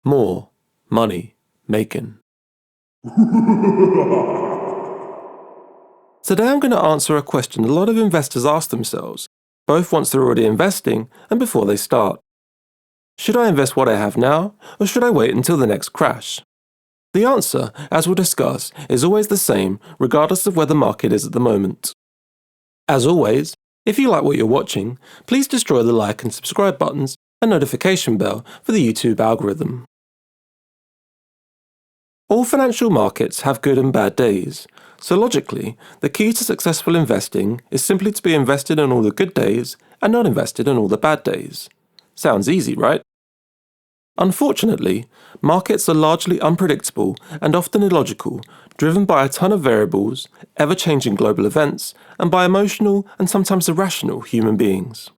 More money making. Today I'm going to answer a question a lot of investors ask themselves, both once they're already investing and before they start. Should I invest what I have now, or should I wait until the next crash? The answer, as we'll discuss, is always the same regardless of where the market is at the moment. As always, if you like what you're watching, please destroy the like and subscribe buttons and notification bell for the YouTube algorithm. All financial markets have good and bad days, so logically, the key to successful investing is simply to be invested in all the good days and not invested in all the bad days. Sounds easy, right? Unfortunately, markets are largely unpredictable and often illogical, driven by a ton of variables, ever-changing global events, and by emotional and sometimes irrational human beings.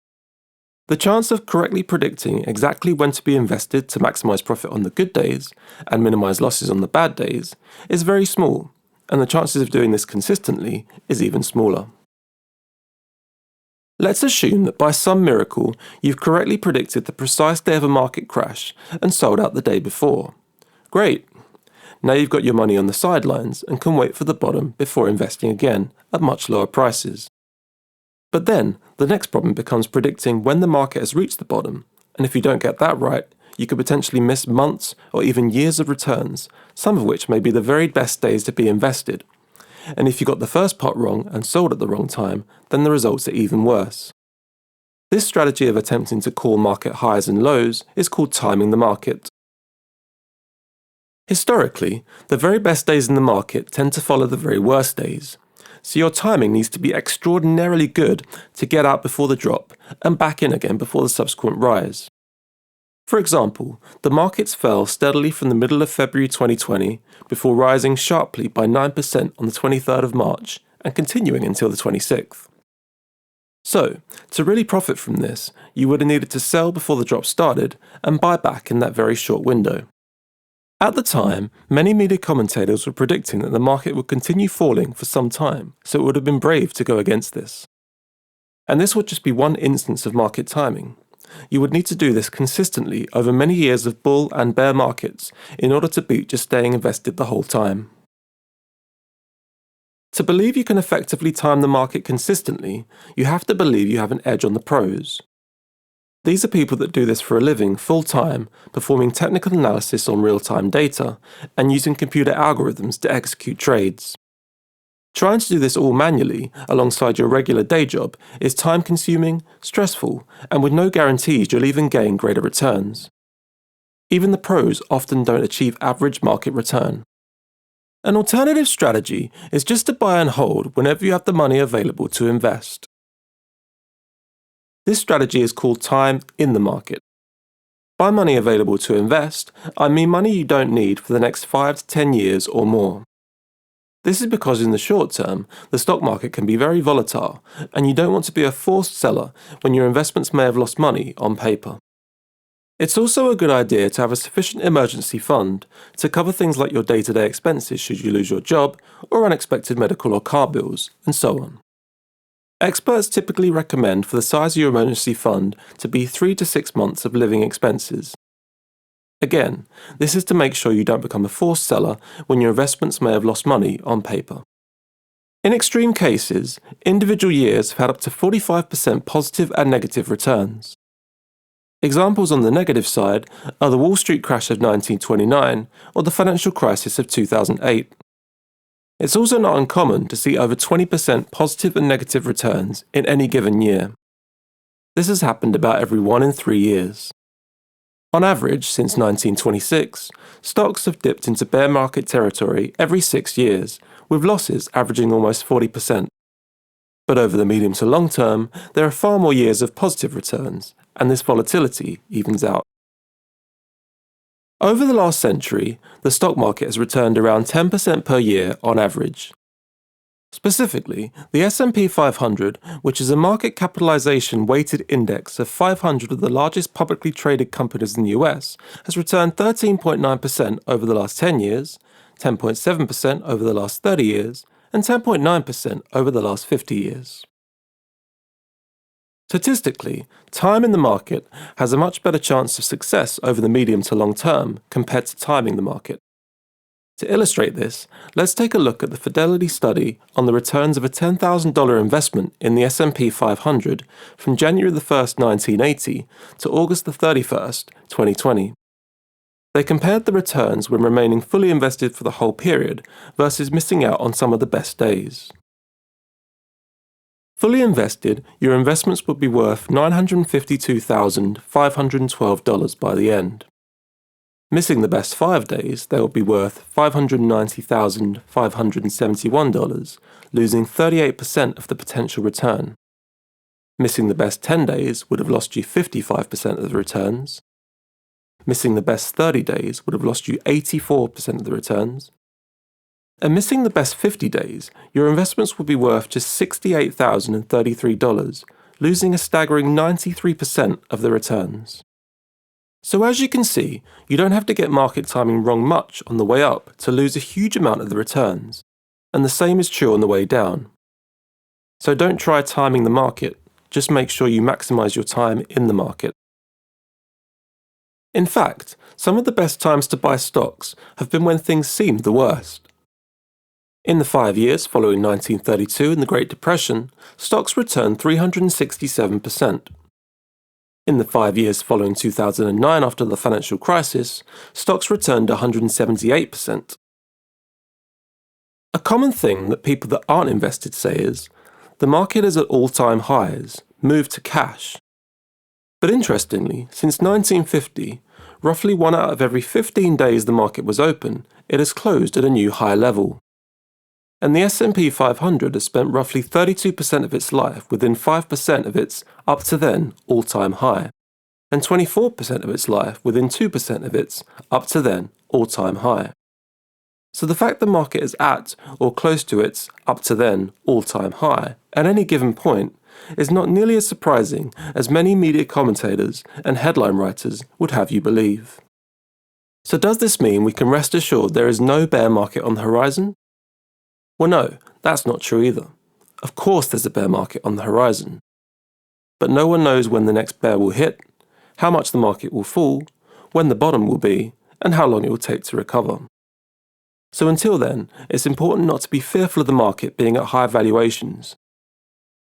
The chance of correctly predicting exactly when to be invested to maximize profit on the good days and minimize losses on the bad days is very small, and the chances of doing this consistently is even smaller. Let's assume that by some miracle you've correctly predicted the precise day of a market crash and sold out the day before. Great! Now you've got your money on the sidelines and can wait for the bottom before investing again at much lower prices. But then, the next problem becomes predicting when the market has reached the bottom, and if you don't get that right, you could potentially miss months or even years of returns, some of which may be the very best days to be invested. And if you got the first part wrong and sold at the wrong time, then the results are even worse. This strategy of attempting to call market highs and lows is called timing the market. Historically, the very best days in the market tend to follow the very worst days. So your timing needs to be extraordinarily good to get out before the drop and back in again before the subsequent rise. For example, the markets fell steadily from the middle of February 2020 before rising sharply by 9% on the 23rd of March and continuing until the 26th. So, to really profit from this, you would have needed to sell before the drop started and buy back in that very short window. At the time, many media commentators were predicting that the market would continue falling for some time, so it would have been brave to go against this. And this would just be one instance of market timing. You would need to do this consistently over many years of bull and bear markets in order to beat just staying invested the whole time. To believe you can effectively time the market consistently, you have to believe you have an edge on the pros. These are people that do this for a living full-time, performing technical analysis on real-time data and using computer algorithms to execute trades. Trying to do this all manually, alongside your regular day job, is time-consuming, stressful, and with no guarantees you'll even gain greater returns. Even the pros often don't achieve average market return. An alternative strategy is just to buy and hold whenever you have the money available to invest. This strategy is called time in the market. By money available to invest, I mean money you don't need for the next 5 to 10 years or more. This is because in the short term, the stock market can be very volatile, and you don't want to be a forced seller when your investments may have lost money on paper. It's also a good idea to have a sufficient emergency fund to cover things like your day-to-day expenses should you lose your job, or unexpected medical or car bills, and so on. Experts typically recommend for the size of your emergency fund to be 3 to 6 months of living expenses. Again, this is to make sure you don't become a forced seller when your investments may have lost money on paper. In extreme cases, individual years have had up to 45% positive and negative returns. Examples on the negative side are the Wall Street crash of 1929 or the financial crisis of 2008. It's also not uncommon to see over 20% positive and negative returns in any given year. This has happened about every 1 in 3 years. On average, since 1926, stocks have dipped into bear market territory every 6 years, with losses averaging almost 40%. But over the medium to long term, there are far more years of positive returns, and this volatility evens out. Over the last century, the stock market has returned around 10% per year on average. Specifically, the S&P 500, which is a market capitalization weighted index of 500 of the largest publicly traded companies in the US, has returned 13.9% over the last 10 years, 10.7% over the last 30 years, and 10.9% over the last 50 years. Statistically, time in the market has a much better chance of success over the medium to long term compared to timing the market. To illustrate this, let's take a look at the Fidelity study on the returns of a $10,000 investment in the S&P 500 from January 1st, 1980 to August 31st, 2020. They compared the returns when remaining fully invested for the whole period versus missing out on some of the best days. Fully invested, your investments would be worth $952,512 by the end. Missing the best 5 days, they would be worth $590,571, losing 38% of the potential return. Missing the best 10 days would have lost you 55% of the returns. Missing the best 30 days would have lost you 84% of the returns. And missing the best 50 days, your investments would be worth just $68,033, losing a staggering 93% of the returns. So as you can see, you don't have to get market timing wrong much on the way up to lose a huge amount of the returns, and the same is true on the way down. So don't try timing the market, just make sure you maximize your time in the market. In fact, some of the best times to buy stocks have been when things seemed the worst. In the 5 years following 1932 and the Great Depression, stocks returned 367%. In the 5 years following 2009 after the financial crisis, stocks returned 178%. A common thing that people that aren't invested say is, the market is at all-time highs, move to cash. But interestingly, since 1950, roughly 1 out of every 15 days the market was open, it has closed at a new high level. And the S&P 500 has spent roughly 32% of its life within 5% of its, up to then, all-time high, and 24% of its life within 2% of its, up to then, all-time high. So the fact the market is at, or close to its, up to then, all-time high, at any given point, is not nearly as surprising as many media commentators and headline writers would have you believe. So does this mean we can rest assured there is no bear market on the horizon? Well, no, that's not true either. Of course there's a bear market on the horizon. But no one knows when the next bear will hit, how much the market will fall, when the bottom will be, and how long it will take to recover. So until then, it's important not to be fearful of the market being at high valuations.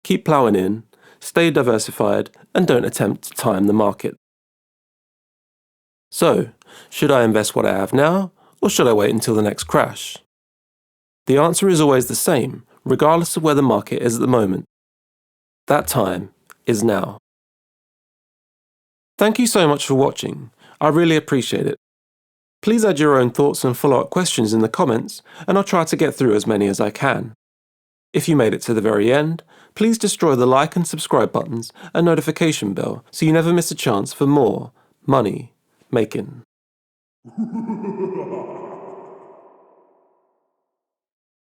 Keep ploughing in, stay diversified, and don't attempt to time the market. So, should I invest what I have now, or should I wait until the next crash? The answer is always the same, regardless of where the market is at the moment. That time is now. Thank you so much for watching. I really appreciate it. Please add your own thoughts and follow-up questions in the comments, and I'll try to get through as many as I can. If you made it to the very end, please destroy the like and subscribe buttons and notification bell so you never miss a chance for more money making.